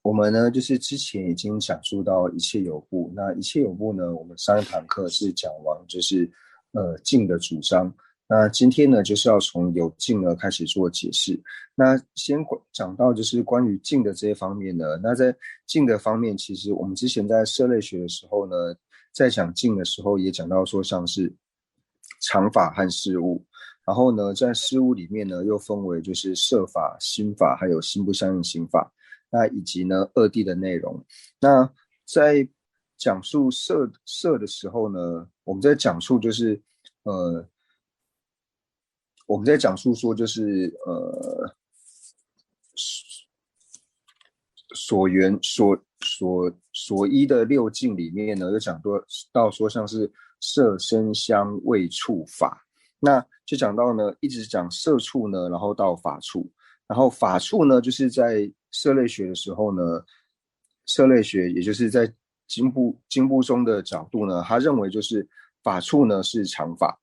我们呢，就是之前已经讲述到一切有部，那一切有部呢，我们上一堂课是讲完就是静的主张。那今天呢，就是要从有静呢开始做解释。那先讲到就是关于静的这一方面呢，那在静的方面，其实我们之前在社类学的时候呢，在讲静的时候也讲到说，像是常法和事物。然后呢，在事物里面呢，又分为就是设法、心法，还有心不相应刑法。那以及呢二谛的内容。那在讲述色的时候呢，我们在讲述就是我们在讲述说就是所依的六境里面呢，有讲到说像是色声香味触法。那就讲到呢，一直讲色处呢，然后到法处。然后法处呢，就是在色类学的时候呢，色类学也就是在经部中的角度呢，他认为就是法处呢是常法。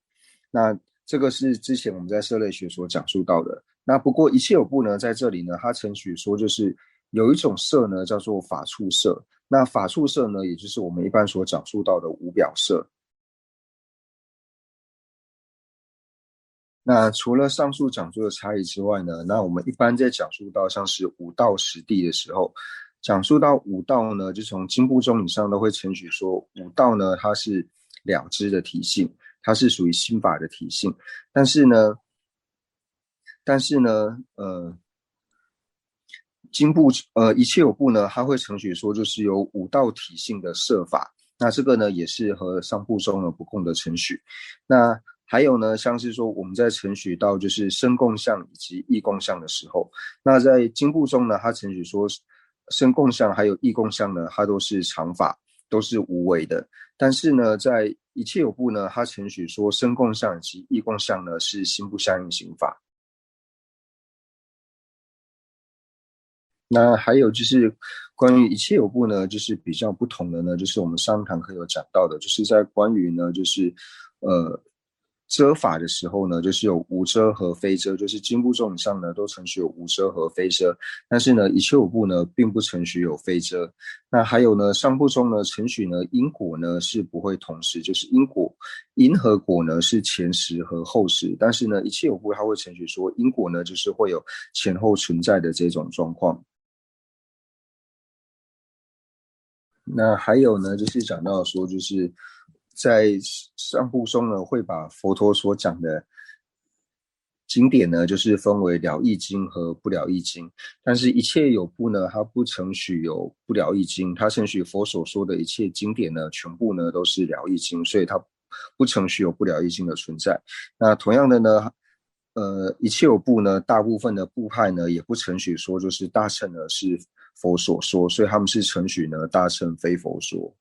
那这个是之前我们在色类学所讲述到的。那不过一切有部呢，在这里呢，他承许说就是有一种色呢叫做法处色。那法处色呢，也就是我们一般所讲述到的无表色。那除了上述讲述的差异之外呢，那我们一般在讲述到像是五道十谛的时候，讲述到五道呢，就从经部中以上都会承许说五道呢，它是了知的体性，它是属于心法的体性。但是呢，一切有部呢，它会承许说就是有五道体性的设法。那这个呢，也是和上部中呢不共的承许。那还有呢，像是说我们在承许到就是身共相以及意共相的时候，那在经部中呢，它承许说身共相还有意共相呢，它都是常法，都是无为的。但是呢，在一切有部呢，它承许说身共相以及意共相呢是心不相应刑法。那还有就是关于一切有部呢，就是比较不同的呢，就是我们上堂课有讲到的，就是在关于呢，就是遮法的时候呢，就是有无遮和非遮，就是经部中以上呢都承许有无遮和非遮，但是呢一切有部呢并不承许有非遮。那还有呢上部中呢承许呢因果呢是不会同时，就是因和果呢是前时和后时，但是呢一切有部它会承许说因果呢就是会有前后存在的这种状况。那还有呢，就是讲到说，就是在上部中呢，会把佛陀所讲的经典呢，就是分为了义经和不了义经。但是，一切有部呢，它不承许有不了义经，它承许佛所说的一切经典呢，全部呢都是了义经，所以它不承许有不了义经的存在。那同样的呢，一切有部呢，大部分的部派呢，也不承许说就是大乘呢是佛所说，所以他们是承许呢大乘非佛说。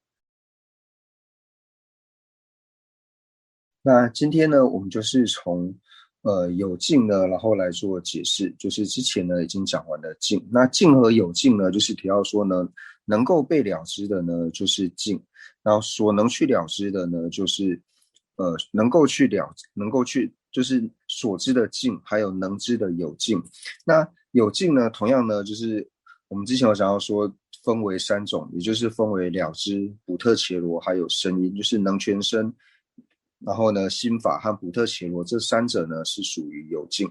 那今天呢，我们就是从有境呢，然后来做解释。就是之前呢已经讲完了境，那境和有境呢，就是提到说呢，能够被了知的呢就是境，然后所能去了知的呢就是能够去就是所知的境，还有能知的有境。那有境呢，同样呢就是我们之前有讲到说分为三种，也就是分为了知、补特伽罗还有声音，就是能全身。然后呢，心法和补特伽罗这三者呢是属于有境。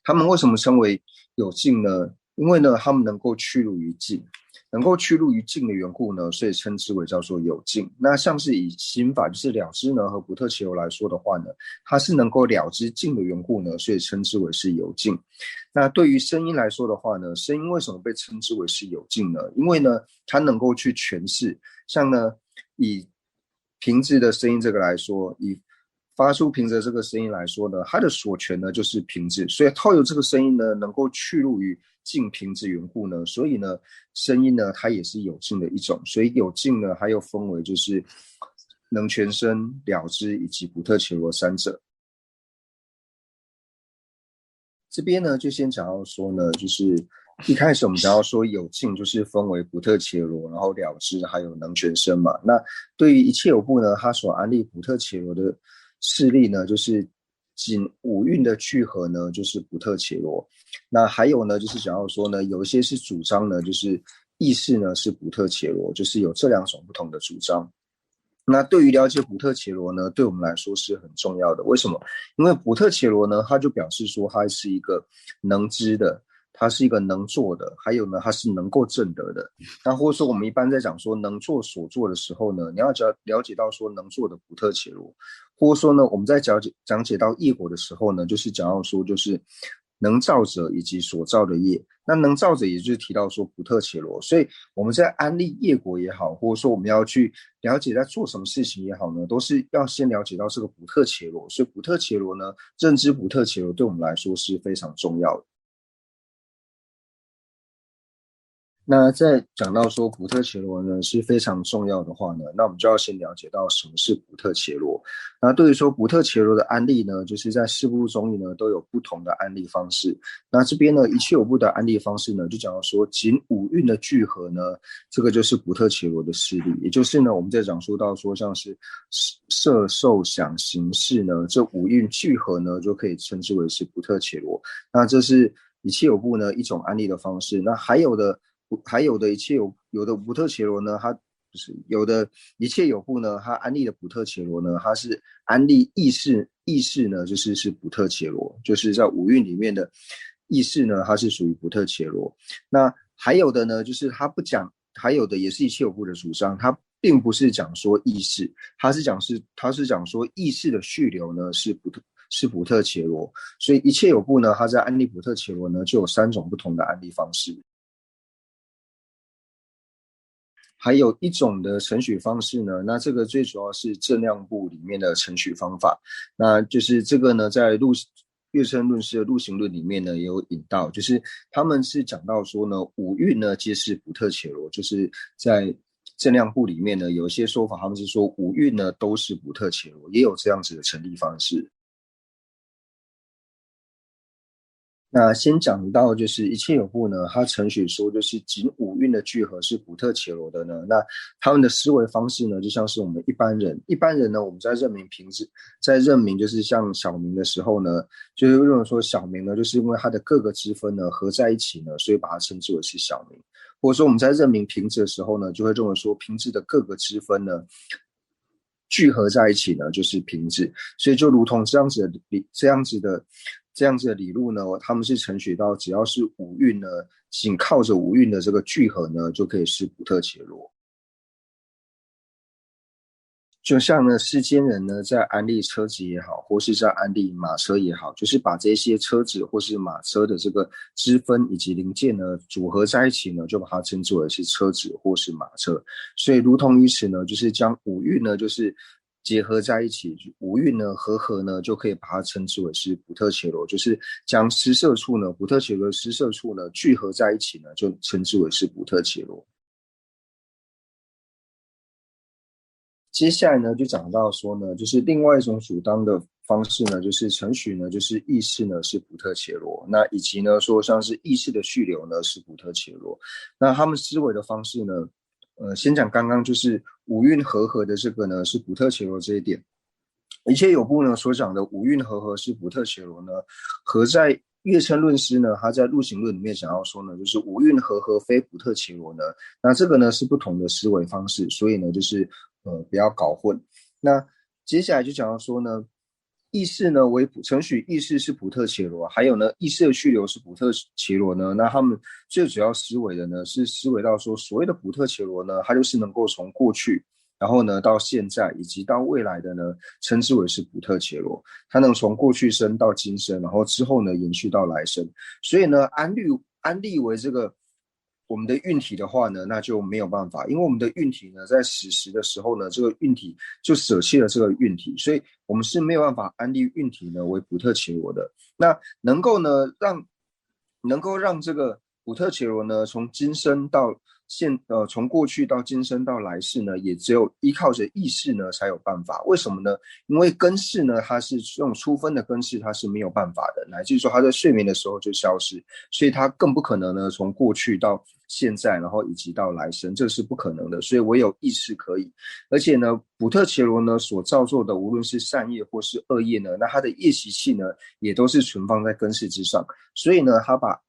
他们为什么称为有境呢？因为呢，他们能够去入于境，能够去入于境的缘故呢，所以称之为叫做有境。那像是以心法就是了知呢和补特伽罗来说的话呢，它是能够了知境的缘故呢，所以称之为是有境。那对于声音来说的话呢，声音为什么被称之为是有境呢？因为呢，它能够去诠释，像呢以瓶子的声音这个来说，以发出瓶子的这个声音来说呢，它的所诠呢就是瓶子，所以透由这个声音呢，能够去入于镜瓶子缘故呢，所以呢，声音呢它也是有境的一种，所以有境呢，还有分为就是能全身、了知以及补特伽罗三者。这边呢，就先讲到说呢，就是一开始我们讲到说有境就是分为补特伽罗，然后了知还有能全身嘛。那对于一切有部呢，它所安立补特伽罗的势力呢，就是仅五蕴的聚合呢，就是补特伽罗。那还有呢，就是讲到说呢，有一些是主张呢，就是意识呢是补特伽罗，就是有这两种不同的主张。那对于了解补特伽罗呢，对我们来说是很重要的。为什么？因为补特伽罗呢，它就表示说它是一个能知的，它是一个能做的，还有呢，它是能够证得的。那或者说我们一般在讲说能做所做的时候呢，你要了解到说能做的补特伽罗，或者说呢，我们在讲解到业果的时候呢，就是讲到说就是能造者以及所造的业。那能造者也就是提到说补特伽罗，所以我们在安立业果也好，或者说我们要去了解在做什么事情也好呢，都是要先了解到这个补特伽罗。所以补特伽罗呢，认知补特伽罗对我们来说是非常重要的。那在讲到说补特伽罗呢是非常重要的话呢，那我们就要先了解到什么是补特伽罗。那对于说补特伽罗的安立呢，就是在四部中义呢都有不同的安立方式。那这边呢一切有部的安立方式呢，就讲到说仅五蕴的聚合呢，这个就是补特伽罗的势力。也就是呢我们在讲述到说像是色受想行识呢，这五蕴聚合呢就可以称之为是补特伽罗。那这是一切有部呢一种安立的方式。那还有的一切有的补特伽罗呢，它就是有的一切有部呢，它安立的补特伽罗呢，它是安立意识呢，就是补特伽罗，就是在五蕴里面的意识呢，它是属于补特伽罗。那还有的呢，就是它不讲，还有的也是一切有部的主张，它并不是讲说意识，它是讲说意识的续流呢是补特伽罗。所以一切有部呢，它在安立补特伽罗呢就有三种不同的安立方式。还有一种的程序方式呢，那这个最主要是正量部里面的程序方法。那就是这个呢，在月称论师的陆行论里面呢也有引到，就是他们是讲到说呢，五蕴呢皆是补特伽罗，就是在正量部里面呢有一些说法，他们是说五蕴呢都是补特伽罗，也有这样子的成立方式。那先讲到就是一切有部呢，他程序说就是仅五蕴的聚合是补特伽罗的呢。那他们的思维方式呢，就像是我们一般人呢，我们在认明平字，在认明就是像小明的时候呢，就是认为说小明呢，就是因为它的各个支分呢合在一起呢，所以把它称之为是小明。或者说我们在认明平字的时候呢，就会认为说平字的各个支分呢聚合在一起呢，就是平字。所以就如同这样子的理路呢，他们是承许到只要是五蕴呢，仅靠着五蕴的这个聚合呢，就可以是补特伽罗。就像呢，世间人呢，在安利车子也好，或是在安利马车也好，就是把这些车子或是马车的这个支分以及零件呢，组合在一起呢，就把它称之为是车子或是马车。所以，如同于此呢，就是将五蕴呢，就是结合在一起，五蕴呢合呢，就可以把它称之为是补特伽罗，就是将施摄处呢，补特伽罗的施摄处呢聚合在一起呢，就称之为是补特伽罗。接下来呢，就讲到说呢，就是另外一种主张的方式呢，就是程序呢，就是意识呢是补特伽罗，那以及呢说像是意识的续流呢是补特伽罗。那他们思维的方式呢，先讲刚刚就是五蕴合的这个呢是补特伽罗这一点。一切有部呢所讲的五蕴合是补特伽罗呢，和在月称论师呢，他在陆行论里面想要说呢，就是五蕴合非补特伽罗呢，那这个呢是不同的思维方式，所以呢就是不要搞混。那接下来就讲到说呢，意识呢为程序意识是补特伽罗，还有呢意识的去留是补特伽罗呢，那他们最主要思维的呢是思维到说，所谓的补特伽罗呢，它就是能够从过去。然后呢，到现在以及到未来的呢，称之为是补特伽罗，它能从过去生到今生，然后之后呢延续到来生。所以呢，安立为这个我们的运体的话呢，那就没有办法，因为我们的运体呢，在死时的时候呢，这个运体就舍弃了这个运体，所以我们是没有办法安立运体呢为补特伽罗的。那能够让这个补特伽罗呢，从今生到从过去到今生到来世呢，也只有依靠着意识呢才有办法。为什么呢？因为根识呢，它是用初分的根识，它是没有办法的，乃至于说它在睡眠的时候就消失，所以它更不可能呢从过去到现在，然后以及到来生，这是不可能的。所以唯有意识可以。而且呢，补特伽罗呢所造作的，无论是善业或是恶业呢，那它的业习气呢，也都是存放在根识之上。所以呢，他把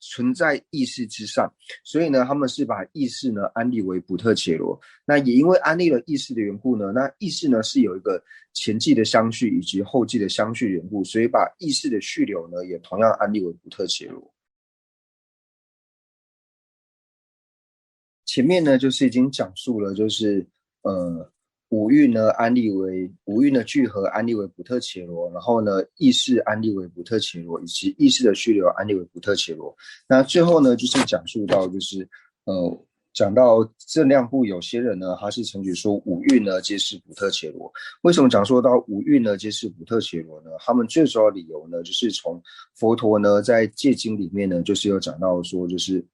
存在意识之上，所以呢，他们是把意识呢安立为补特伽罗。那也因为安立了意识的缘故呢，那意识呢是有一个前继的相续以及后继的相续缘故，所以把意识的续流呢也同样安立为补特伽罗。前面呢就是已经讲述了，就是五蕴的聚合安立为补特伽罗，然后呢意识安立为补特伽罗，以及意识的续流安立为补特伽罗。那最后呢就是讲述到讲到正量部有些人呢，他是承许说五蕴呢皆是补特伽罗。为什么讲说到五蕴呢皆是补特伽罗呢？他们最主要的理由呢，就是从佛陀呢在戒经里面呢，就是有讲到说，就是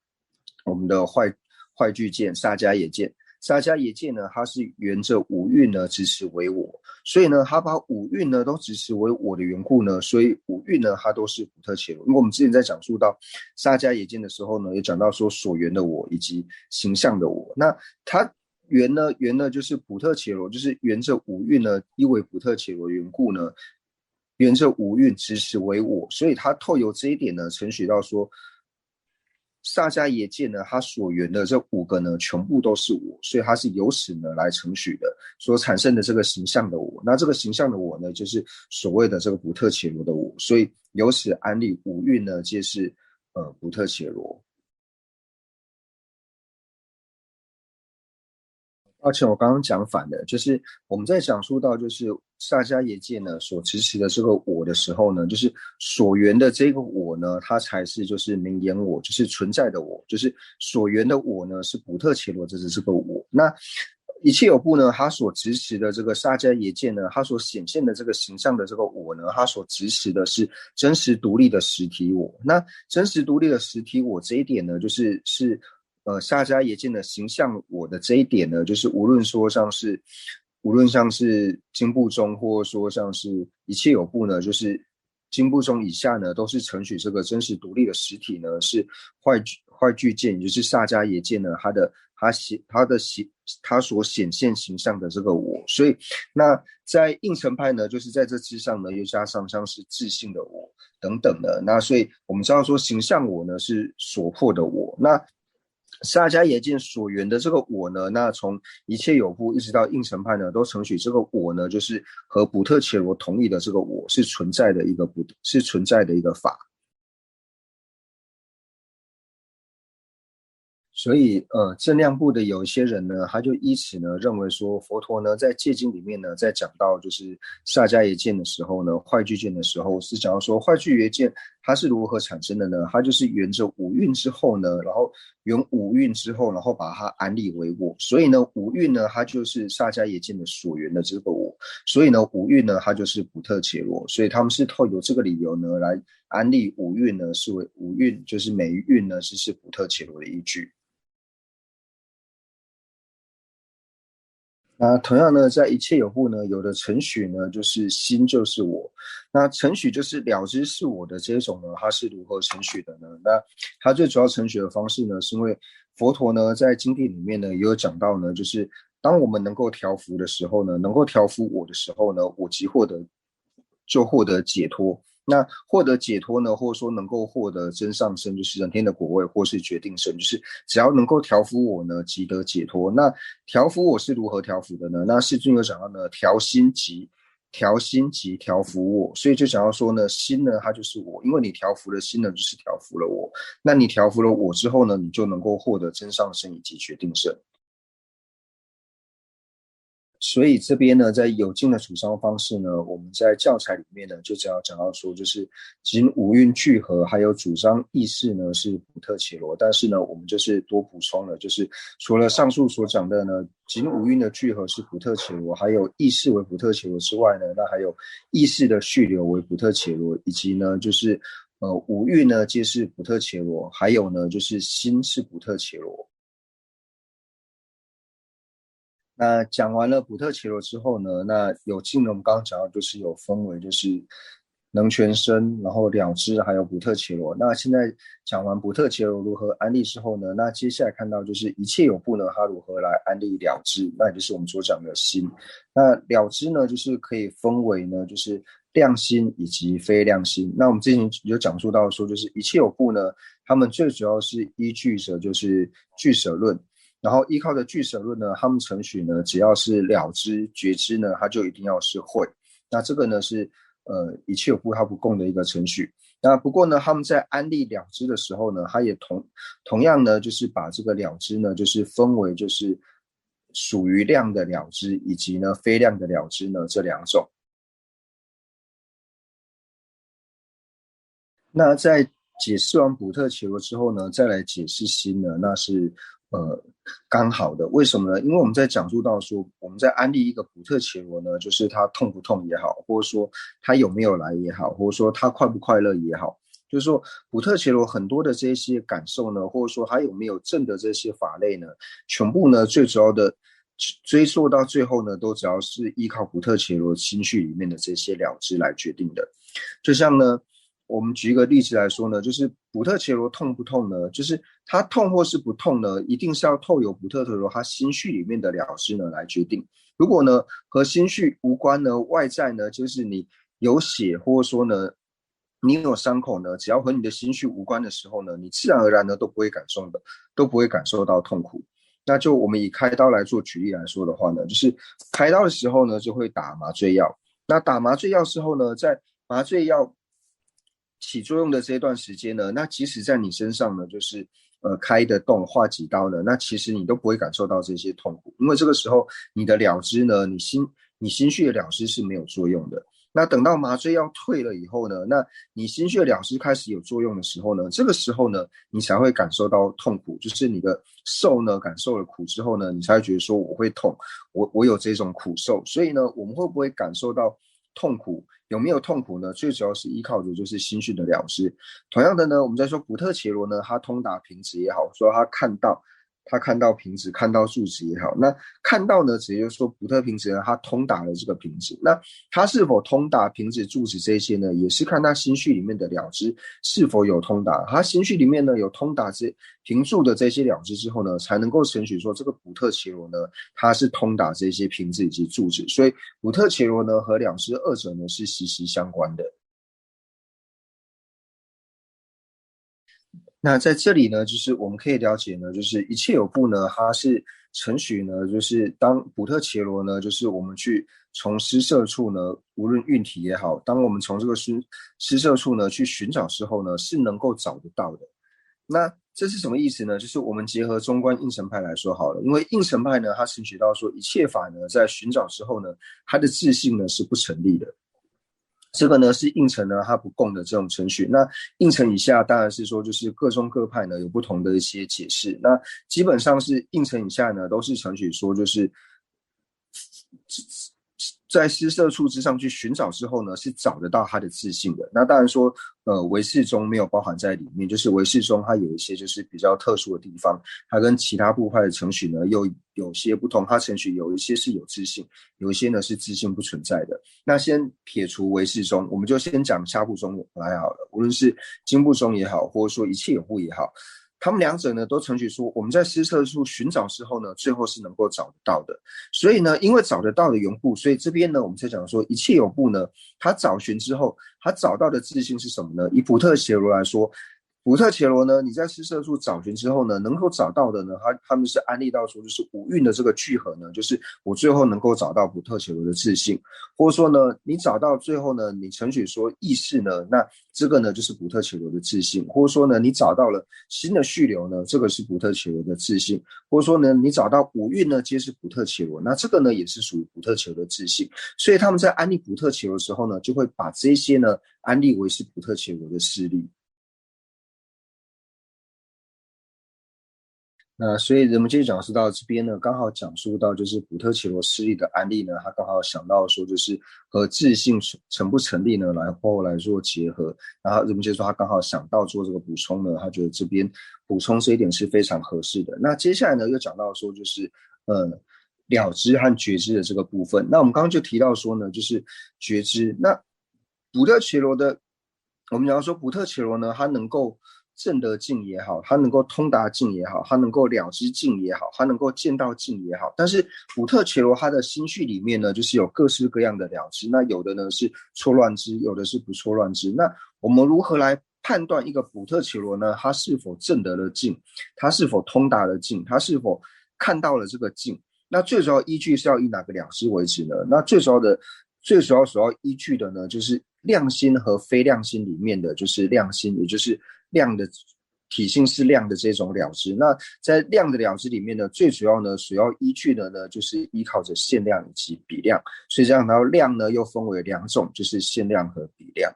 我们的坏聚见、萨迦耶见。萨迦耶见呢，它是沿着五蕴呢执持为我，所以呢，他把五蕴呢都执持为我的缘故呢，所以五蕴呢它都是补特伽罗。因为我们之前在讲述到萨迦耶见的时候呢，也讲到说所缘的我以及形象的我，那它缘呢就是补特伽罗，就是沿着五蕴呢依为补特伽罗缘故呢，沿着五蕴执持为我，所以他透由这一点呢，承许到说。萨迦耶见呢，它所缘的这五个呢，全部都是我，所以它是由此呢来承许的，所产生的这个形象的我。那这个形象的我呢，就是所谓的这个补特伽罗的我，所以由此安立五蕴呢，皆是补特伽罗。而且我刚刚讲反的，就是我们在讲述到就是萨迦耶见呢所支持的这个我的时候呢，就是所缘的这个我呢，它才是就是名言我，就是存在的我，就是所缘的我呢是补特伽罗，这是这个我。那一切有部呢，它所支持的这个萨迦耶见呢，它所显现的这个形象的这个我呢，它所支持的是真实独立的实体我。那真实独立的实体我这一点呢，就是萨迦耶见的形象我的这一点呢，就是无论像是经部中，或者说像是一切有部呢，就是经部中以下呢，都是承许这个真实独立的实体呢，是坏聚见，也就是萨迦耶见呢，它所显现形象的这个我。所以那在应成派呢，就是在这之上呢，又加上像是自性的我等等的。那所以我们知道说形象我呢是所破的我。那萨迦耶见所缘的这个我呢，那从一切有部一直到应成派呢，都承许这个我呢，就是和补特伽罗同意的这个我是存在的一个法。所以正量部的有一些人呢，他就依此呢认为说，佛陀呢在戒经里面呢，在讲到就是萨迦耶见的时候呢，坏聚见的时候，是讲到说坏聚耶见它是如何产生的呢？它就是沿着五蕴之后呢，然后缘五蕴之后，然后把它安立为我。所以呢，五蕴呢，它就是萨迦耶见的所缘的这个我。所以呢，五蕴呢，它就是补特伽罗。所以他们是透有这个理由呢，来安立五蕴呢，是为五蕴，就是每一蕴呢是补特伽罗的依据。那同样呢，在一切有部呢，有的承许呢，就是心就是我。那承许就是了知是我的这种呢，它是如何承许的呢？那它最主要承许的方式呢，是因为佛陀呢在经典里面呢也有讲到呢，就是当我们能够调伏的时候呢，能够调伏我的时候呢，我即获得解脱。那获得解脱呢，或者说能够获得真上身，就是人天的果位，或是决定身，就是只要能够调伏我呢，即得解脱。那调伏我是如何调伏的呢？那世尊有讲到呢，调心即调伏我，所以就讲到说呢，心呢它就是我，因为你调伏了心呢，就是调伏了我。那你调伏了我之后呢，你就能够获得真上身以及决定身。所以这边呢，在有境的主张方式呢，我们在教材里面呢，就只要讲到说，就是仅五蕴聚合，还有主张意识呢是补特伽罗，但是呢，我们就是多补充了，就是除了上述所讲的呢，仅五蕴的聚合是补特伽罗，还有意识为补特伽罗之外呢，那还有意识的续流为补特伽罗，以及呢，就是五蕴呢皆是补特伽罗，还有呢就是心是补特伽罗。那讲完了补特伽罗之后呢，那有境呢，我们刚刚讲到就是有分为就是能全身，然后了知，还有补特伽罗。那现在讲完补特伽罗如何安立之后呢，那接下来看到就是一切有部呢，它如何来安立了知，那也就是我们所讲的心。那了知呢，就是可以分为呢，就是量心以及非量心。那我们之前有讲述到说，就是一切有部呢，他们最主要是依据着就是俱舍论。然后依靠着俱舍论呢，他们程序呢，只要是了知、觉知呢，它就一定要是会。那这个呢是一切有部它不共的一个程序。那不过呢，他们在安立了知的时候呢，它也同样呢，就是把这个了知呢，就是分为就是属于量的了知，以及呢非量的了知呢这两种。那在解释完补特伽罗之后呢，再来解释心呢，那是刚好的。为什么呢？因为我们在讲述到说，我们在安利一个补特伽罗呢，就是它痛不痛也好，或者说它有没有来也好，或者说它快不快乐也好，就是说补特伽罗很多的这些感受呢，或者说它有没有正的这些法类呢，全部呢最主要的追溯到最后呢，都只要是依靠补特伽罗心绪里面的这些了知来决定的。就像呢。我们举一个例子来说呢，就是补特伽罗痛不痛呢？就是它痛或是不痛呢，一定是要透由补特伽罗它心绪里面的了知呢来决定。如果呢和心绪无关呢，外在呢就是你有血或者说呢你有伤口呢，只要和你的心绪无关的时候呢，你自然而然呢都不会感受到痛苦。那就我们以开刀来做举例来说的话呢，就是开刀的时候呢就会打麻醉药。那打麻醉药之后呢，在麻醉药起作用的这段时间呢，那即使在你身上呢，就是开的洞划几刀呢，那其实你都不会感受到这些痛苦，因为这个时候你的了知呢，你心绪的了知是没有作用的。那等到麻醉药退了以后呢，那你心绪的了知开始有作用的时候呢，这个时候呢，你才会感受到痛苦，就是你的受呢感受了苦之后呢，你才会觉得说我会痛，我有这种苦受，所以呢，我们会不会感受到痛苦？有没有痛苦呢？最主要是依靠的就是心绪的了知。同样的呢，我们在说补特伽罗呢，他通达瓶子也好，说他看到瓶子，看到柱子也好，那看到呢，直接就说补特瓶子呢，他通达了这个瓶子。那他是否通达瓶子、柱子这些呢，也是看他心绪里面的了知是否有通达。他心绪里面呢有通达这瓶柱的这些了知之后呢，才能够承许说这个补特伽罗呢，它是通达这些瓶子以及柱子。所以补特伽罗呢和了知二者呢是息息相关的。那在这里呢，就是我们可以了解呢，就是一切有部呢，它是承许呢，就是当补特伽罗呢，就是我们去从施设处呢，无论运体也好，当我们从这个施设处呢去寻找之后呢，是能够找得到的。那这是什么意思呢？就是我们结合中观应成派来说好了，因为应成派呢，它承许到说一切法呢，在寻找之后呢，它的自性呢是不成立的。这个呢是应成呢它不共的这种程序。那应成以下当然是说就是各宗各派呢有不同的一些解释。那基本上是应成以下呢都是程序说就是在施设处之上去寻找之后呢，是找得到它的自性的。那当然说，唯识中没有包含在里面，就是唯识中它有一些就是比较特殊的地方，它跟其他部派的程序呢又有些不同。它程序有一些是有自性，有一些呢是自性不存在的。那先撇除唯识中，我们就先讲下部中来好了。无论是经部中也好，或者说一切有部也好。他们两者呢都承许说，我们在施设处寻找之后呢，最后是能够找得到的。所以呢，因为找得到的缘故，所以这边呢，我们在讲说一切有部呢，他找寻之后，他找到的自性是什么呢？以补特伽罗来说，补特伽罗呢，你在施设处找寻之后呢，能够找到的呢，他们是安利到说，就是五蕴的这个聚合呢，就是我最后能够找到补特伽罗的自性，或者说呢，你找到最后呢，你承许说意识呢，那这个呢就是补特伽罗的自性，或者说呢，你找到了新的续流呢，这个是补特伽罗的自性，或者说呢，你找到五蕴呢皆是补特伽罗，那这个呢也是属于补特伽罗的自性，所以他们在安利补特伽罗的时候呢，就会把这些呢安利为是补特伽罗的势力。那所以人们继续讲述到这边呢，刚好讲述到就是古特奇罗示例的案例呢，他刚好想到说就是和自信成不成立呢，然后来做结合。然后人们就说他刚好想到做这个补充呢，他觉得这边补充这一点是非常合适的。那接下来呢，又讲到说就是了知和觉知的这个部分。那我们刚刚就提到说呢，就是觉知。那古特奇罗的，我们讲说古特奇罗呢，他能够证得境也好，他能够通达境也好，他能够了知境也好，他能够见到境也好。但是古特奇罗他的心绪里面呢，就是有各式各样的了知。那有的呢是错乱知，有的是不错乱知。那我们如何来判断一个古特奇罗呢？他是否证得了境？他是否通达了境？他是否看到了这个境？那最主要依据是要以哪个了知为止呢？那最主要所要依据的呢，就是量心和非量心里面的就是量心，也就是量的体性是量的这种了知。那在量的了知里面呢，最主要呢所要依据的呢，就是依靠着限量以及比量。所以这样，然后量呢又分为两种，就是限量和比量。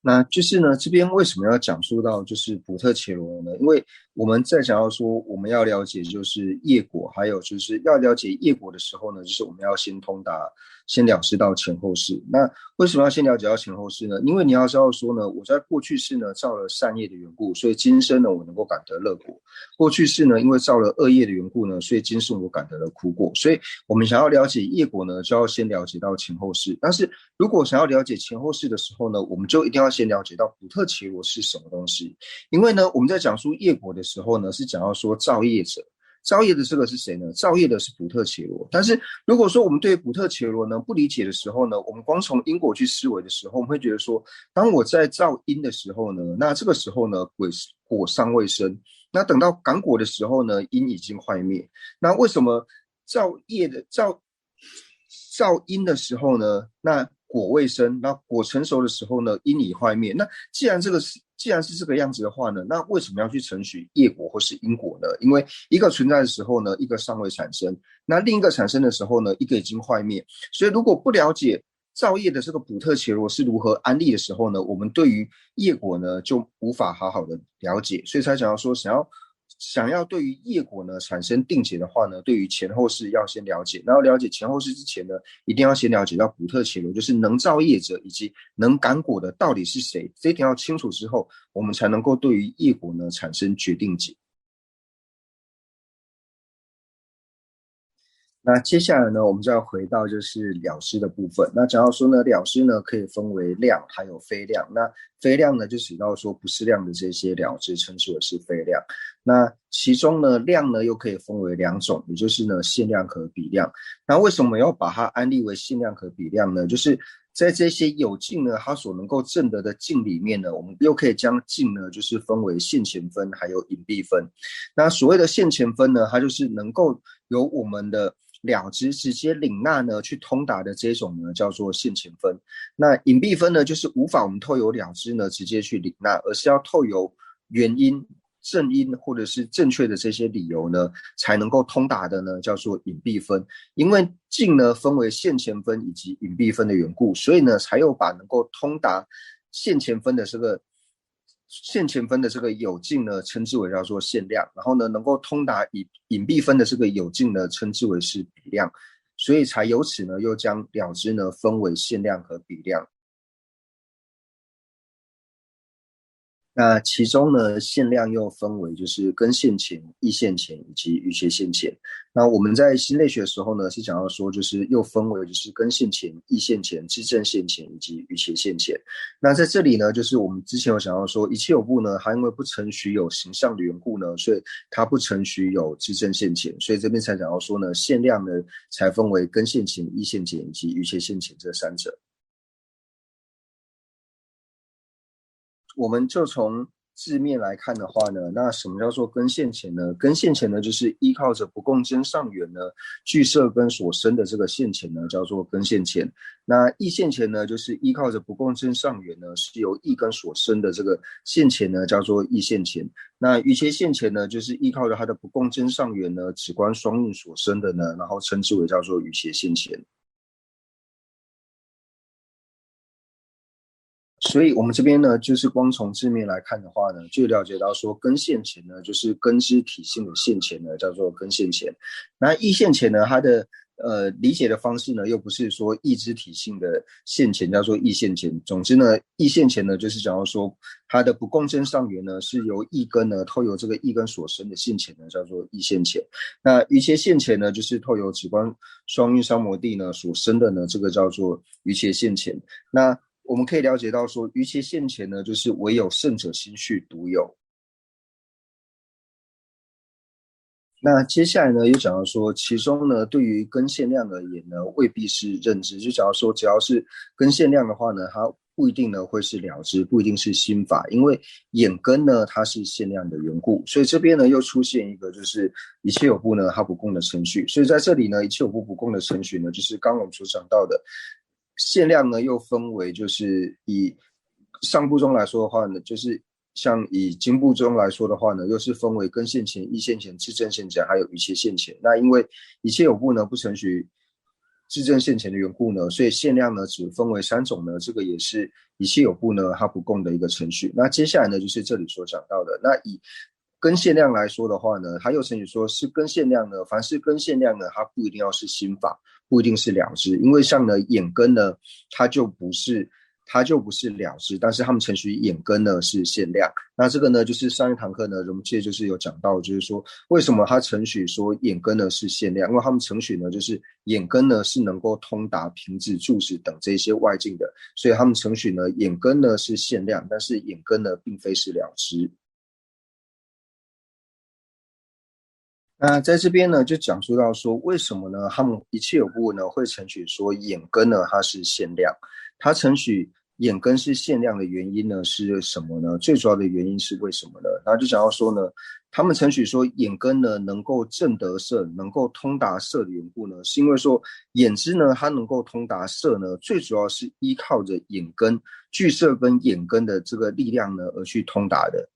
那就是呢，这边为什么要讲述到就是普特伽罗呢？因为我们在讲到说我们要了解就是业果，还有就是要了解业果的时候呢，就是我们要先通达，先了知到前后世。那为什么要先了解到前后世呢？因为你要知道说呢，我在过去世呢造了善业的缘故，所以今生呢我能够感得乐果；过去世呢因为造了恶业的缘故呢，所以今生我感得了苦果。所以我们想要了解业果呢，就要先了解到前后世。但是如果想要了解前后世的时候呢，我们就一定要先了解到普特伽罗是什么东西。因为呢，我们在讲述业果的时候呢，是讲到说造业者。造业的这个是谁呢？造业的是普特伽罗。但是如果说我们对普特伽罗呢不理解的时候呢，我们光从因果去思维的时候，我们会觉得说，当我在造因的时候呢，那这个时候呢，果尚未生。那等到感果的时候呢，因已经坏灭。那为什么造因的时候呢，那果未生，那果成熟的时候呢，因已坏灭。那既然是这个样子的话呢，那为什么要去承许业果或是因果呢？因为一个存在的时候呢，一个尚未产生，那另一个产生的时候呢，一个已经坏灭。所以如果不了解造业的这个普特伽罗是如何安立的时候呢，我们对于业果呢就无法好好的了解。所以才讲到说，想要对于业果呢产生定解的话呢，对于前后世要先了解，然后了解前后世之前呢，一定要先了解到普特伽罗，就是能造业者以及能感果的到底是谁，这一点要清楚之后，我们才能够对于业果呢产生决定解。那接下来呢，我们就要回到就是了知的部分。那讲到说呢，了知呢可以分为量还有非量。那非量呢，就指到说不是量的这些了知，称之为是非量。那其中呢，量呢又可以分为两种，也就是呢限量和比量。那为什么要把它安立为限量和比量呢？就是在这些有境呢，它所能够证得的境里面呢，我们又可以将境呢，就是分为现前分还有隐蔽分。那所谓的现前分呢，它就是能够由我们的了知直接领纳呢去通达的这种呢，叫做现前分。那隐蔽分呢，就是无法我们透由了知呢直接去领纳，而是要透由原因、正因或者是正确的这些理由呢，才能够通达的呢，叫做隐蔽分。因为境呢分为现前分以及隐蔽分的缘故，所以呢才有把能够通达现前分的这个有境呢，称之为叫做限量，然后呢，能够通达隐蔽分的这个有境呢，称之为是比量，所以才由此呢，又将了知呢分为限量和比量。那其中呢，限量又分为就是根现前、异现前以及余邪现前。那我们在心类学的时候呢，是讲到说，就是又分为就是根现前、异现前、自证现前以及余邪现前。那在这里呢，就是我们之前有讲到说，一切有部呢，它因为不承许有形象的缘故呢，所以它不承许有自证现前，所以这边才讲到说呢，限量呢才分为根现前、异现前以及余邪现前这三者。我们就从字面来看的话呢，那什么叫做根现前呢？根现前呢，就是依靠着不共真上缘呢，具色根所生的这个现前呢，叫做根现前。那异现前呢，就是依靠着不共真上缘呢，是由异根所生的这个现前呢，叫做异现前。那余邪现前呢，就是依靠着它的不共真上缘呢，止观双运所生的呢，然后称之为叫做余邪现前。所以我们这边呢，就是光从字面来看的话呢，就了解到说根线钱呢，就是根之体性的线钱呢，叫做根线钱。那义线钱呢，它的理解的方式呢，又不是说义肢体性的线钱叫做义线钱。总之呢，义线钱呢，就是讲到说它的不共振上缘呢，是由义根呢透由这个义根所生的线钱呢，叫做义线钱。那余切线钱呢，就是透由指关双运三摩地呢所生的呢，这个叫做余切线钱。那我们可以了解到说，余切线钱呢，就是唯有圣者心绪独有。那接下来呢，又讲到说，其中呢，对于根线量而言呢，未必是认知。就讲到说，只要是根线量的话呢，它不一定呢会是了知，不一定是心法，因为眼根呢它是限量的缘故。所以这边呢又出现一个就是一切有部呢它不共的程序。所以在这里呢，一切有部不共的程序呢，就是刚刚我们所讲到的限量呢又分为就是以上部中来说的话呢，就是像以经部中来说的话呢，又是分为根线前、义线前、至正线前，还有余切线前。那因为一切有部呢不承许至正线前的缘故呢，所以限量呢只分为3种呢，这个也是一切有部呢它不共的一个程序。那接下来呢就是这里所讲到的，那以根线量来说的话呢，它又承许说是根线量呢，凡是根线量呢，它不一定要是心法，不一定是了知，因为像呢眼根呢，它就不是了知，但是他们承许眼根呢是限量。那这个呢，就是上一堂课呢，荣介就是有讲到，就是说为什么他承许说眼根呢是限量，因为他们承许呢就是眼根呢是能够通达平指、柱指等这些外境的，所以他们承许呢眼根呢是限量，但是眼根呢并非是了知。那在这边呢，就讲述到说，为什么呢？他们一切有部呢会承许说眼根呢它是限量，它承许眼根是限量的原因呢是什么呢？最主要的原因是为什么呢？然后就讲到说呢，他们承许说眼根呢能够正得色，能够通达色的缘故呢，是因为说眼知呢它能够通达色呢，最主要是依靠着眼根聚色跟眼根的这个力量呢而去通达的。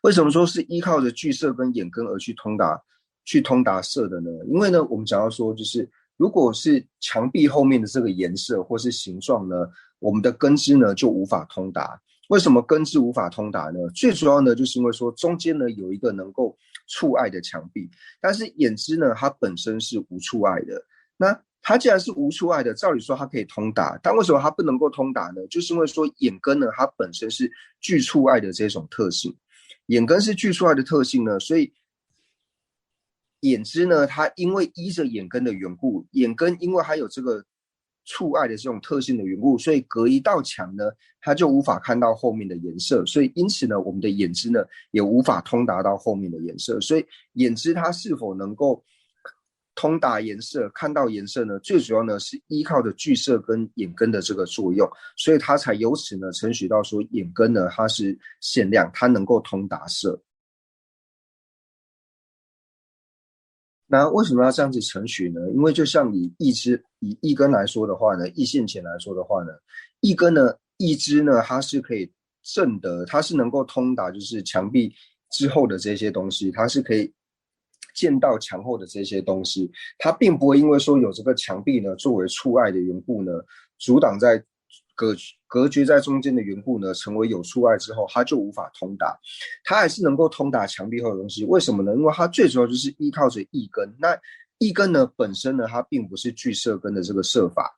为什么说是依靠着聚色跟眼根而去通达色的呢？因为呢，我们讲到说，就是如果是墙壁后面的这个颜色或是形状呢，我们的根知呢就无法通达。为什么根知无法通达呢？最主要呢，就是因为说中间呢有一个能够触碍的墙壁，但是眼知呢它本身是无触碍的。那它既然是无触碍的，照理说它可以通达，但为什么它不能够通达呢？就是因为说眼根呢它本身是具触碍的这种特性。眼根是具触碍的特性呢，所以眼知呢，它因为依着眼根的缘故，眼根因为它有这个触碍的这种特性的缘故，所以隔一道墙呢，它就无法看到后面的颜色，所以因此呢，我们的眼知呢也无法通达到后面的颜色，所以眼知它是否能够通达颜色、看到颜色呢？最主要呢是依靠着聚色跟眼根的这个作用，所以它才由此呢承许到说眼根呢它是限量，它能够通达色。那为什么要这样子承许呢？因为就像以一根来说的话呢，义线前来说的话呢，一根呢，一支呢，它是可以正的，它是能够通达就是墙壁之后的这些东西，它是可以见到墙后的这些东西，它并不会因为说有这个墙壁呢作为触碍的缘故呢，阻挡在隔绝在中间的缘故呢，成为有触碍之后，它就无法通达。它还是能够通达墙壁后的东西。为什么呢？因为它最主要就是依靠着一根。那一根呢本身呢，它并不是具色根的这个色法，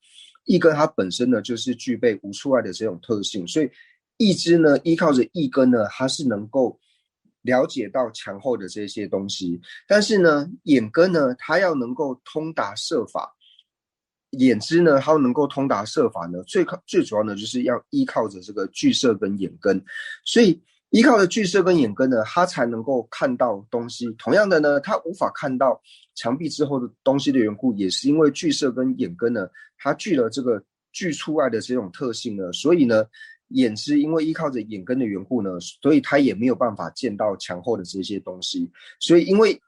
一根它本身呢就是具备无触碍的这种特性，所以一支呢依靠着一根呢，它是能够了解到墙后的这些东西。但是呢，眼根呢，它要能够通达色法。眼知呢，它能够通达色法呢，最主要呢，就是要依靠着这个聚色跟眼根，所以依靠着聚色跟眼根呢，它才能够看到东西。同样的呢，它无法看到墙壁之后的东西的缘故，也是因为聚色跟眼根呢，它具了这个具触碍的这种特性呢，所以呢，眼知因为依靠着眼根的缘故呢，所以它也没有办法见到墙后的这些东西。所以因为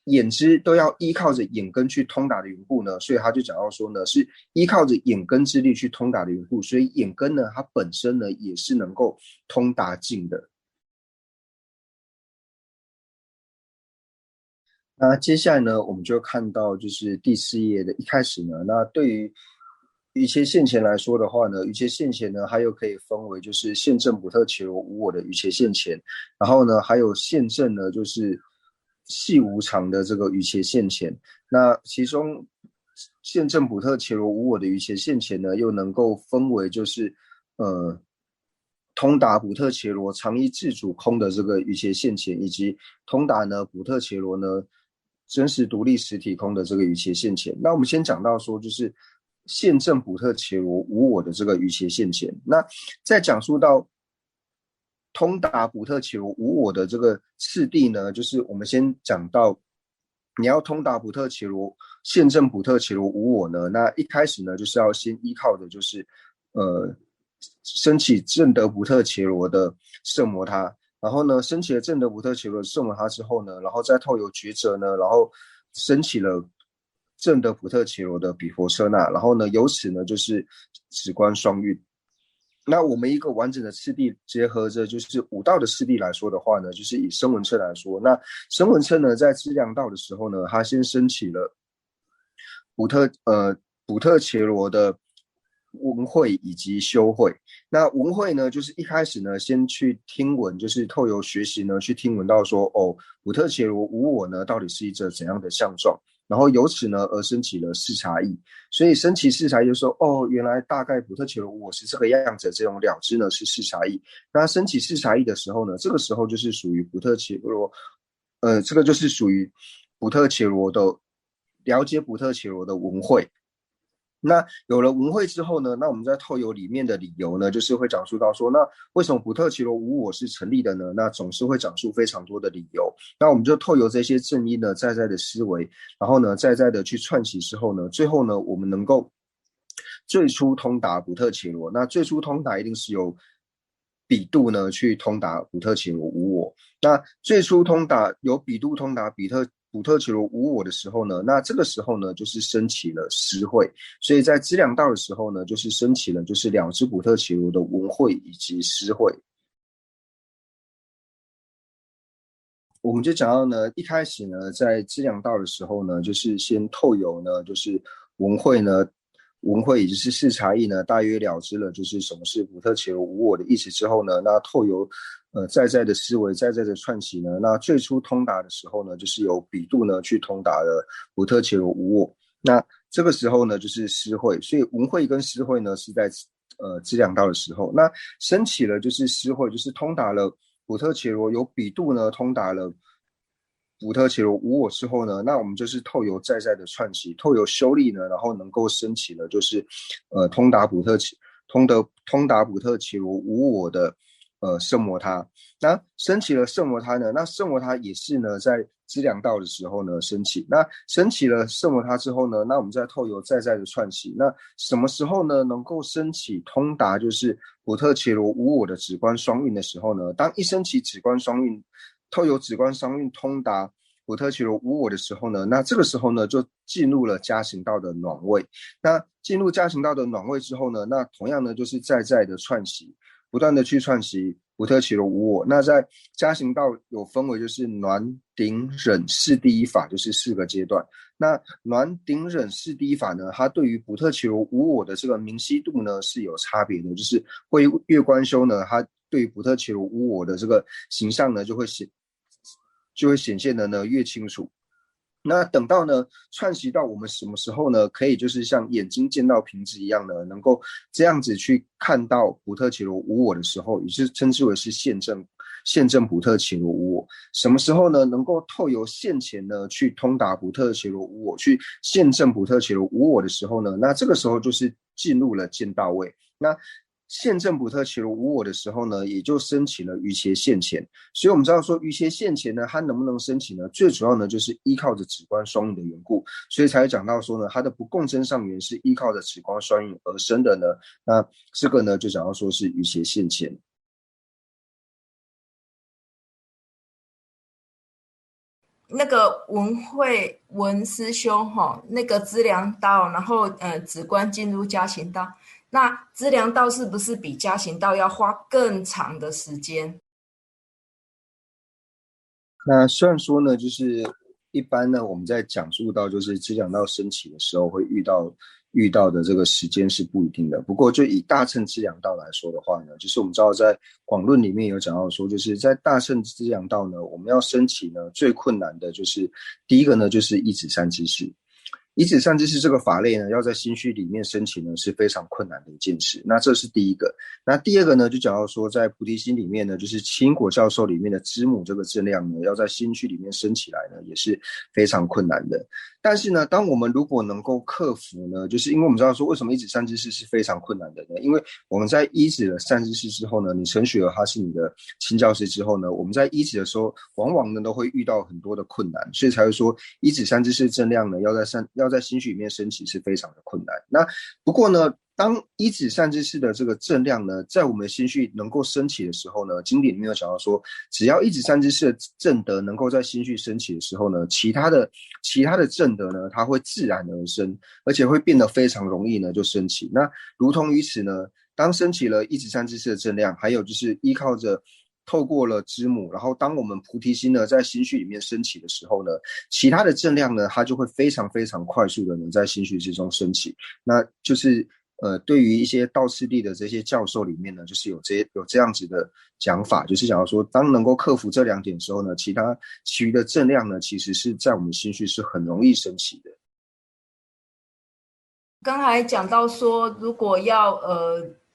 眼知都要依靠着眼根去通达的缘故呢，所以他就讲到说呢，是依靠着眼根之力去通达的缘故，所以眼根呢，它本身呢也是能够通达境的。那接下来呢，我们就看到就是第4页的一开始呢，那对于瑜伽线前来说的话呢，瑜伽线前呢，还有可以分为就是线正补特伽罗无我的瑜伽线前，然后呢还有线正呢就是细无常的这个瑜伽线前。那其中线正补特伽罗无我的瑜伽线前呢，又能够分为就是通达补特伽罗常一自主空的这个瑜伽线前，以及通达呢补特伽罗呢真实独立实体空的这个瑜伽线前。那我们先讲到说就是线正补特伽罗无我的这个瑜伽线前。那在讲述到通达补特伽罗无我的这个次第呢，就是我们先讲到你要通达补特伽罗线正补特伽罗无我呢，那一开始呢就是要先依靠的就是升起正德补特伽罗的圣摩他，然后呢升起了正德补特伽罗的圣摩他之后呢，然后再透由抉择呢，然后升起了正德补特伽罗的比佛舍那，然后呢由此呢就是止观双运。那我们一个完整的次第结合着就是五道的次第来说的话呢，就是以声闻乘来说，那声闻乘呢在资粮道的时候呢，他先升起了补特伽罗的闻慧以及修慧。那闻慧呢，就是一开始呢，先去听闻，就是透由学习呢，去听闻到说，哦，补特伽罗无我呢，到底是一则怎样的相状？然后由此呢，而升起了视察意。所以升起视察意就说，哦，原来大概补特伽罗无我是这个样子，这种了知呢是视察意。那升起视察意的时候呢，这个时候就是属于补特伽罗，这个就是属于补特伽罗的了解补特伽罗的闻慧。那有了闻慧之后呢，那我们在透由里面的理由呢，就是会讲述到说，那为什么补特伽罗无我是成立的呢？那总是会讲述非常多的理由。那我们就透由这些正因呢，在的思维，然后呢，在的去串起之后呢，最后呢，我们能够最初通达补特伽罗。那最初通达一定是由比度呢去通达补特伽罗无我。那最初通达由比度通达补特伽罗无我的时候呢，那这个时候呢，就是升起了思慧。所以在资粮道的时候呢，就是升起了就是了知补特伽罗的闻慧以及思慧。我们就讲到呢，一开始呢，在资粮道的时候呢，就是先透由呢，就是闻慧呢，闻慧也就是视察意呢，大约了知了就是什么是补特伽罗无我的意思之后呢，那透由在的思维，在的串起呢，那最初通达的时候呢，就是由比度呢去通达了补特伽罗无我。那这个时候呢，就是思慧，所以闻慧跟思慧呢是在资粮道的时候，那升起了就是思慧，就是通达了补特伽罗，由比度呢通达了补特伽罗无我之后呢，那我们就是透由在的串起，透由修力呢，然后能够升起了就是通达补特伽罗无我的圣摩他。那升起了圣摩他呢，那圣摩他也是呢在资粮道的时候呢升起。那升起了圣摩他之后呢，那我们再透由在的串起。那什么时候呢能够升起通达就是补特伽罗无我的止观双运的时候呢？当一升起止观双运，透由止观双运通达补特伽罗无我的时候呢，那这个时候呢就进入了加行道的暖位。那进入加行道的暖位之后呢，那同样呢就是在的串习，不断的去串习补特伽罗无我。那在加行道有分为就是暖顶忍四第一法，就是4个阶段。那暖顶忍四第一法呢，它对于补特伽罗无我的这个明晰度呢是有差别的，就是会越观修呢，它对于补特伽罗无我的这个形象呢就会显现的呢越清楚。那等到呢串习到我们什么时候呢，可以就是像眼睛见到瓶子一样呢，能够这样子去看到补特伽罗无我的时候，也是称之为是现正补特伽罗无我。什么时候呢，能够透由现前呢去通达补特伽罗无我，去现正补特伽罗无我的时候呢，那这个时候就是进入了见道位。那现正补特伽罗无我的时候呢，也就升起了瑜伽现前。所以我们知道说瑜伽现前呢，它能不能升起呢？最主要呢就是依靠着止观双运的缘故，所以才讲到说呢，它的不共真上缘是依靠着止观双运而生的呢。那这个呢就讲到说是瑜伽现前。那个文慧文师兄哈，那个资粮道，然后止观进入加行道，那资粮道是不是比加行道要花更长的时间？那虽然说呢，就是一般呢，我们在讲述到就是资粮道升起的时候，会遇到遇到的这个时间是不一定的。不过就以大乘资粮道来说的话呢，就是我们知道在广论里面有讲到说，就是在大乘资粮道呢，我们要升起呢最困难的就是第一个呢就是一指三知识。一指三知识这个法类呢，要在心绪里面升起呢，是非常困难的一件事。那这是第一个。那第二个呢，就讲到说，在菩提心里面呢，就是七因果教授里面的知母这个正量呢，要在心绪里面升起来呢，也是非常困难的。但是呢，当我们如果能够克服呢，就是因为我们知道说，为什么一指三知识是非常困难的呢？因为我们在一指的三知识之后呢，你承许了他是你的亲教师之后呢，我们在一指的时候，往往呢都会遇到很多的困难，所以才会说一指三知识正量呢，要在心绪里面升起是非常的困难。那不过呢，当一指三知识的这个正量呢，在我们的心绪能够升起的时候呢，经典里面有讲到说，只要一指三知识的正德能够在心绪升起的时候呢，其他的正德呢，它会自然而生，而且会变得非常容易呢就升起。那如同于此呢，当升起了一指三知识的正量，还有就是依靠着透过了知母，然后当我们菩提心呢在心绪里面升起的时候呢，其他的正量呢，它就会非常非常快速的呢在心绪之中升起。那就是对于一些道次第的这些教授里面呢，就是有这样子的讲法，就是讲说，当能够克服这两点之后呢，其余的正量呢，其实是在我们心绪是很容易升起的。刚才讲到说，如果要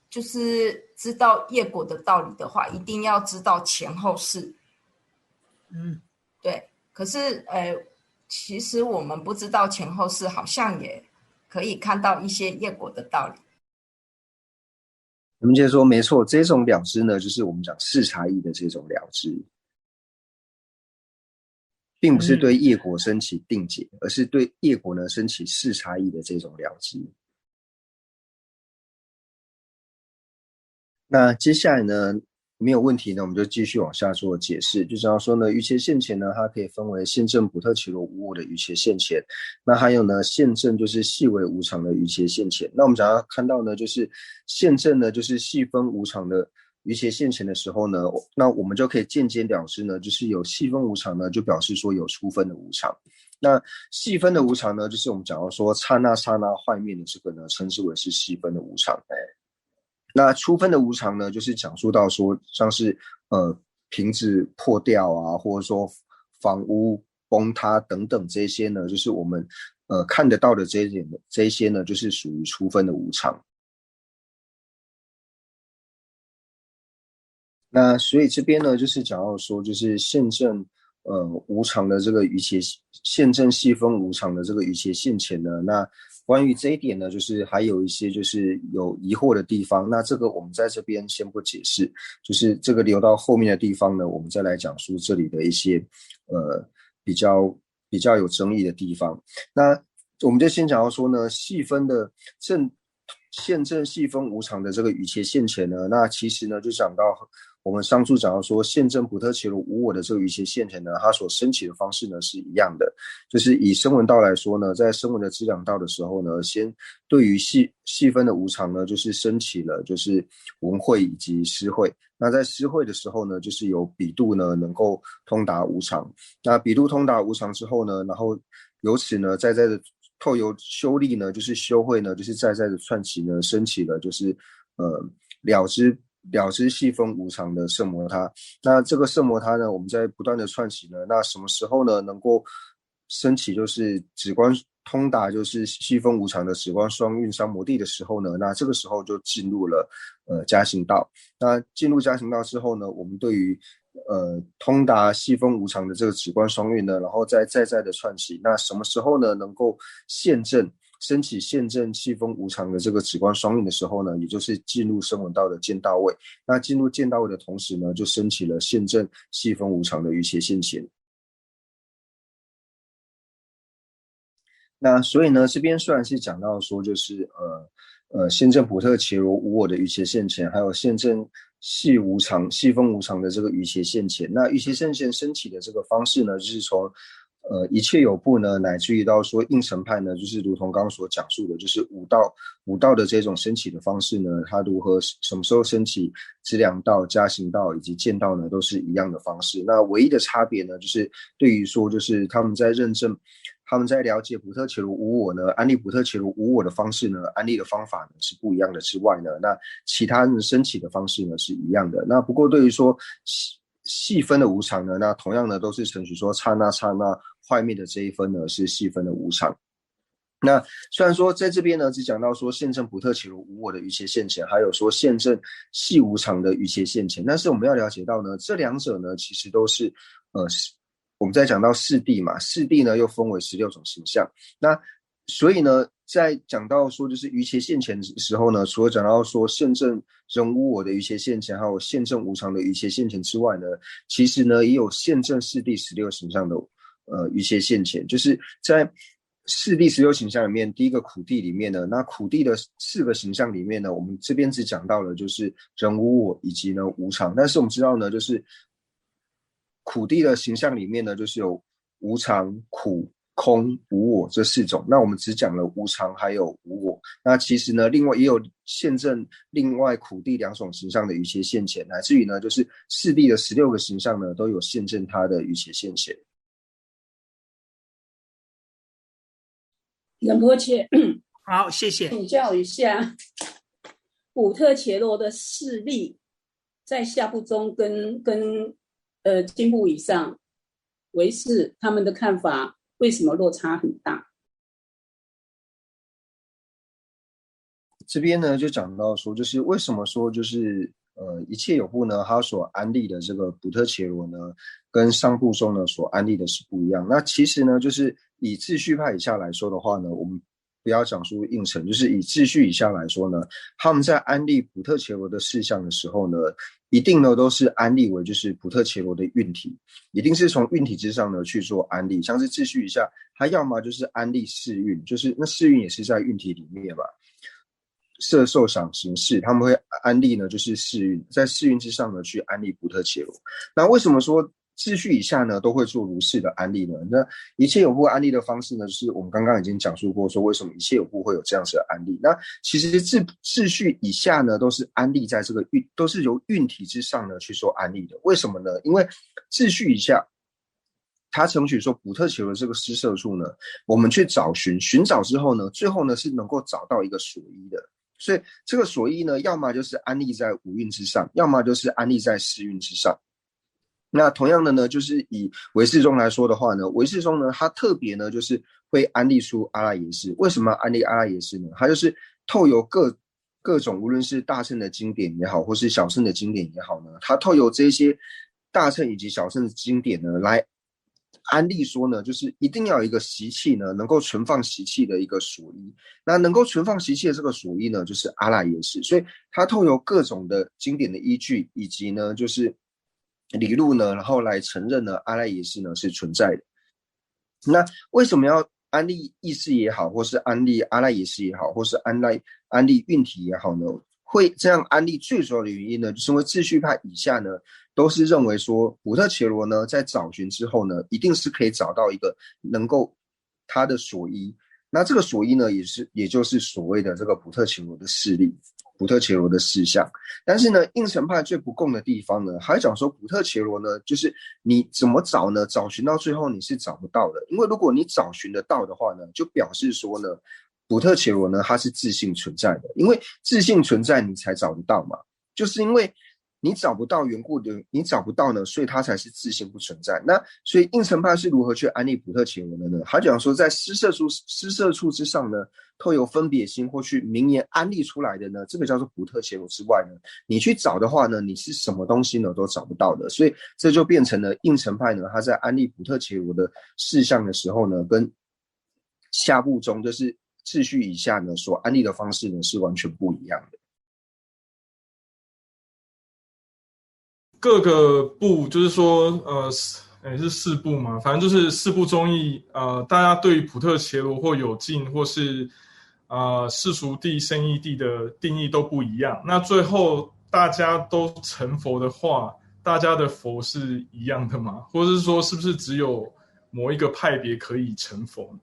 就是知道业果的道理的话，一定要知道前后事。对。可是其实我们不知道前后事，好像也可以看到一些业果的道理。我们接着说，没错，这种了知呢，就是我们讲视察义的这种了知，并不是对业果升起定解，而是对业果呢升起视察义的这种了知。那接下来呢，没有问题呢，我们就继续往下做解释。就讲到说呢，瑜伽现前呢，它可以分为现证补特伽罗无我的瑜伽现前，那还有呢，现证就是细微无常的瑜伽现前。那我们想要看到呢，就是现证呢，就是细分无常的瑜伽现前的时候呢，那我们就可以间接了知呢，就是有细分无常呢，就表示说有粗分的无常。那细分的无常呢，就是我们讲到说刹那刹那坏灭的这个呢，称之为是细分的无常。那粗分的无常呢，就是讲述到说，像是瓶子破掉啊，或者说房屋崩塌等等这些呢，就是我们看得到的这一些呢，就是属于粗分的无常。那所以这边呢，就是讲到说，就是现证无常的这个瑜伽，现证细分无常的这个瑜伽现前呢，那关于这一点呢，就是还有一些就是有疑惑的地方，那这个我们在这边先不解释，就是这个留到后面的地方呢，我们再来讲述这里的一些比较有争议的地方。那我们就先讲到说呢，细分的现证细分无常的这个瑜伽现前呢，那其实呢就讲到我们上述讲到说，现证补特伽罗无我的这个瑜伽现前呢，它所升起的方式呢是一样的，就是以声闻道来说呢，在声闻的资粮道的时候呢，先对于细分的无常呢，就是升起了就是闻慧以及思慧。那在思慧的时候呢，就是有比度呢能够通达无常。那比度通达无常之后呢，然后由此呢，在的透由修力呢，就是修慧呢，就是在的串起呢，升起了就是了知细分无常的圣摩他。那这个圣摩他呢，我们在不断的串起呢，那什么时候呢能够升起就是止观通达就是细分无常的止观双运三摩地的时候呢，那这个时候就进入了加行道。那进入加行道之后呢，我们对于通达细分无常的这个止观双运呢，然后在的串起，那什么时候呢能够现证升起现证细分无常的这个止观双运的时候呢，也就是进入声闻道的见道位。那进入见道位的同时呢，就升起了现证细分无常的瑜伽现前。那所以呢，这边虽然是讲到说就是现证补特伽罗无我的瑜伽现前，还有现证细分无常的这个瑜伽现前。那瑜伽现前升起的这个方式呢，就是从一切有部呢，乃至于到说应成派呢，就是如同刚刚所讲述的，就是五道的这种升起的方式呢，它如何什么时候升起资粮道、加行道以及见道呢，都是一样的方式。那唯一的差别呢，就是对于说就是他们在认证他们在了解补特伽罗无我呢，安利补特伽罗无我的方式呢，安利的方法呢是不一样的之外呢，那其他人升起的方式呢是一样的。那不过对于说细分的无常呢，那同样呢都是承许说刹那刹那坏灭的这一分呢是细分的无常。那虽然说在这边呢只讲到说现证补特伽罗无我的一切现前，还有说现证细无常的一切现前，但是我们要了解到呢，这两者呢其实都是我们在讲到四谛嘛，四谛呢又分为16种形象。那所以呢在讲到说就是于切现前的时候呢，除了讲到说现证人无我的于切现前，还有现证无常的于切现前之外呢，其实呢也有现证四谛16形象的于切现前，就是在四谛16形象里面，第一个苦谛里面呢，那苦谛的4个形象里面呢，我们这边只讲到了就是人无我以及呢无常，但是我们知道呢，就是苦谛的形象里面呢，就是有无常、苦、空、无我这4种。那我们只讲了无常还有无我。那其实呢，另外也有现证另外苦谛2种形象的于切现前，乃至于呢，就是四谛的16个形象呢，都有现证它的于切现前。仁波切，好，谢谢。请教一下，补特伽罗的势力在下部中跟经部以上唯识他们的看法为什么落差很大？这边呢就讲到说，就是为什么说就是一切有部呢，它所安立的这个补特伽罗呢，跟上部中呢所安立的是不一样。那其实呢，就是以秩序派以下来说的话呢，我们不要讲述应成，就是以秩序以下来说呢，他们在安立补特伽罗的事项的时候呢，一定呢都是安立为就是补特伽罗的运体，一定是从运体之上呢去做安立。像是秩序以下，它要么就是安立四运，就是那四运也是在运体里面嘛。色受想行识，他们会安立呢，就是四运，在四运之上呢，去安立补特伽罗。那为什么说秩序以下呢，都会做如是的安立呢？那一切有部安立的方式呢，就是我们刚刚已经讲述过，说为什么一切有部会有这样子的安立。那其实秩序以下呢，都是安立在这个运，都是由运体之上呢去做安立的。为什么呢？因为秩序以下，他承许说补特伽罗这个施设处呢，我们去寻找之后呢，最后呢是能够找到一个所依的。所以这个所依呢，要么就是安立在五蕴之上，要么就是安立在四蕴之上。那同样的呢，就是以唯识宗来说的话呢，唯识宗呢，它特别呢就是会安立出阿赖耶识。为什么安立阿赖耶识呢？它就是透由各种无论是大乘的经典也好，或是小乘的经典也好呢，它透由这些大乘以及小乘的经典呢，来安立说呢，就是一定要有一个习气呢，能够存放习气的一个所依。那能够存放习气的这个所依呢，就是阿赖耶识。所以它透由各种的经典的依据，以及呢，就是理路呢，然后来承认呢，阿赖耶识呢是存在的。那为什么要安立意识也好，或是安立阿赖耶识也好，或是安立运体也好呢？会这样安立最主要的原因呢，就是因为秩序派以下呢，都是认为说补特伽罗呢，在找寻之后呢，一定是可以找到一个能够他的所依。那这个所依呢，也就是所谓的这个补特伽罗的势力，补特伽罗的事项。但是呢，应成派最不共的地方呢，还讲说补特伽罗呢，就是你怎么找呢？找寻到最后你是找不到的，因为如果你找寻得到的话呢，就表示说呢，补特伽罗呢，它是自性存在的，因为自性存在你才找得到嘛，就是因为你找不到缘故的，你找不到呢，所以它才是自性不存在。那所以应成派是如何去安立补特伽罗的呢？他讲说，在施设处之上呢，透由分别心或去明言安立出来的呢，这个叫做补特伽罗之外呢，你去找的话呢，你是什么东西呢都找不到的。所以这就变成了应成派呢，他在安立补特伽罗的事项的时候呢，跟下部中就是秩序以下呢所安立的方式呢是完全不一样的。各个部就是说是四部嘛，反正就是四部宗义，大家对于普特伽罗或有净或是世俗谛、圣义谛的定义都不一样。那最后大家都成佛的话，大家的佛是一样的吗？或者是说是不是只有某一个派别可以成佛？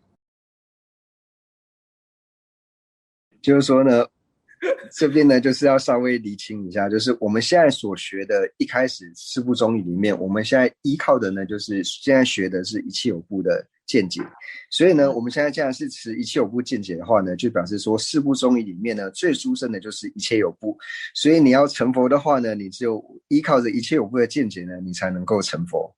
就是说呢，这边呢就是要稍微厘清一下，就是我们现在所学的一开始四部宗义里面，我们现在依靠的呢就是现在学的是一切有部的见解。所以呢，我们现在既然是持一切有部见解的话呢，就表示说四部宗义里面呢，最殊胜的就是一切有部。所以你要成佛的话呢，你只有依靠着一切有部的见解呢，你才能够成佛。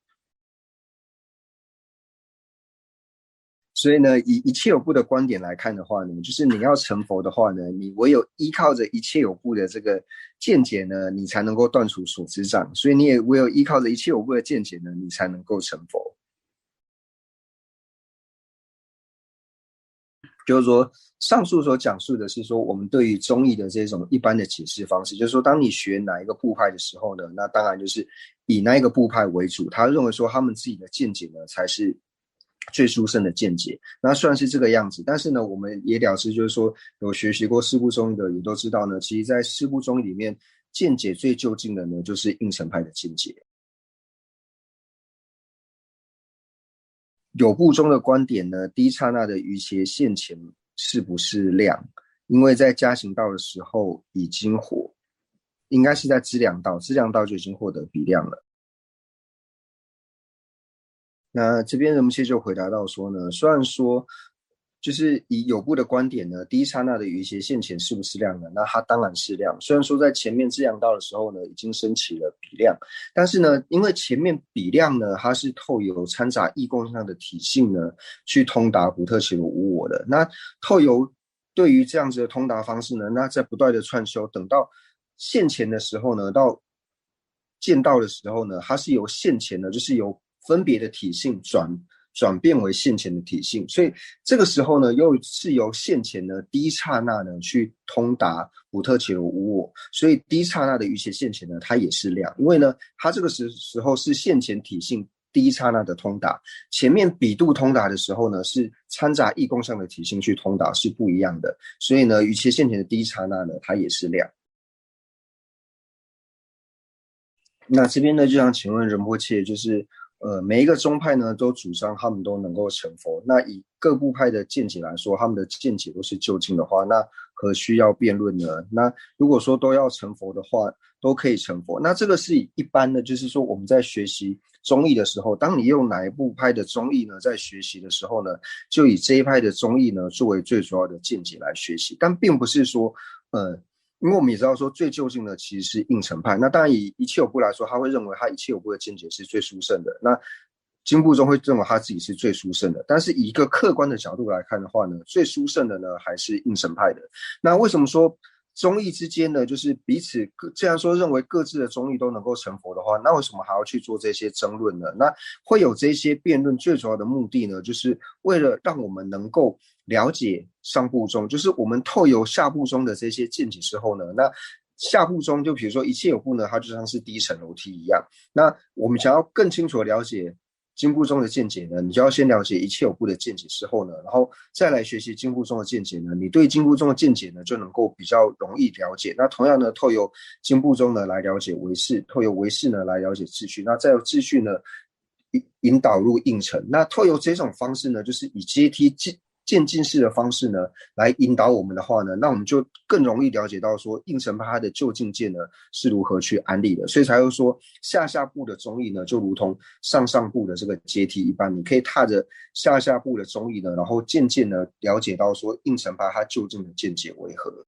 所以呢，以一切有部的观点来看的话呢，就是你要成佛的话呢，你唯有依靠着一切有部的这个见解呢，你才能够断除所知障。所以你也唯有依靠着一切有部的见解呢，你才能够成佛。就是说，上述所讲述的是说，我们对于宗义的这种一般的解释方式，就是说，当你学哪一个部派的时候呢，那当然就是以那一个部派为主，他认为说他们自己的见解呢才是最殊胜的见解。那虽然是这个样子，但是呢，我们也了知，就是说有学习过四部宗义的也都知道呢，其实在四部宗义里面，见解最究竟的呢，就是应成派的见解。有部中的观点呢，第一刹那的瑜伽现前是不是量？因为在加行道的时候已经应该是在资粮道就已经获得比量了。那这边人们就回答到说呢，虽然说就是以有部的观点呢，第一刹那的瑜伽现前是不是量呢？那它当然是量。虽然说在前面资粮道的时候呢，已经升起了比量，但是呢，因为前面比量呢，它是透由掺杂义共上的体性呢，去通达不特伽罗无我的。那透由对于这样子的通达方式呢，那在不断的串修，等到现前的时候呢，到见道的时候呢，它是由现前呢，就是由分别的体性转变为现前的体性，所以这个时候呢，又是由现前呢第一刹那呢去通达不特伽罗无我，所以第一刹那的瑜伽现前呢，它也是量，因为呢，它这个时候是现前体性第一刹那的通达，前面比度通达的时候呢，是掺杂义共上的体性去通达，是不一样的，所以呢，瑜伽现前的第一刹那呢，它也是量。那这边呢，就想请问仁波切，就是每一个宗派呢都主张他们都能够成佛。那以各部派的见解来说，他们的见解都是究竟的话，那何须要辩论呢？那如果说都要成佛的话，都可以成佛。那这个是一般的，就是说我们在学习宗义的时候，当你用哪一部派的宗义呢，在学习的时候呢，就以这一派的宗义呢作为最主要的见解来学习，但并不是说因为我们也知道说最究竟的其实是应成派，那当然以一切有部来说，他会认为他一切有部的见解是最殊胜的，那经部中会认为他自己是最殊胜的，但是以一个客观的角度来看的话呢，最殊胜的呢还是应成派的。那为什么说宗义之间呢，就是彼此既然说认为各自的宗义都能够成佛的话，那为什么还要去做这些争论呢？那会有这些辩论最主要的目的呢，就是为了让我们能够了解上部宗，就是我们透由下部宗的这些见解之后呢，那下部宗就比如说一切有部呢，它就像是第一层楼梯一样，那我们想要更清楚的了解经部中的见解呢，你就要先了解一切有部的见解之后呢，然后再来学习经部中的见解呢，你对经部中的见解呢就能够比较容易了解。那同样呢，透由经部中呢来了解唯识，透由唯识呢来了解秩序，那再由秩序呢引导入应成。那透由这种方式呢，就是以阶梯渐进式的方式呢来引导我们的话呢，那我们就更容易了解到说应成派它的究竟见呢是如何去安立的，所以才会说下部的宗义呢就如同上部的这个阶梯一般，你可以踏着下部的宗义呢，然后渐渐的了解到说应成派它究竟的见解为何。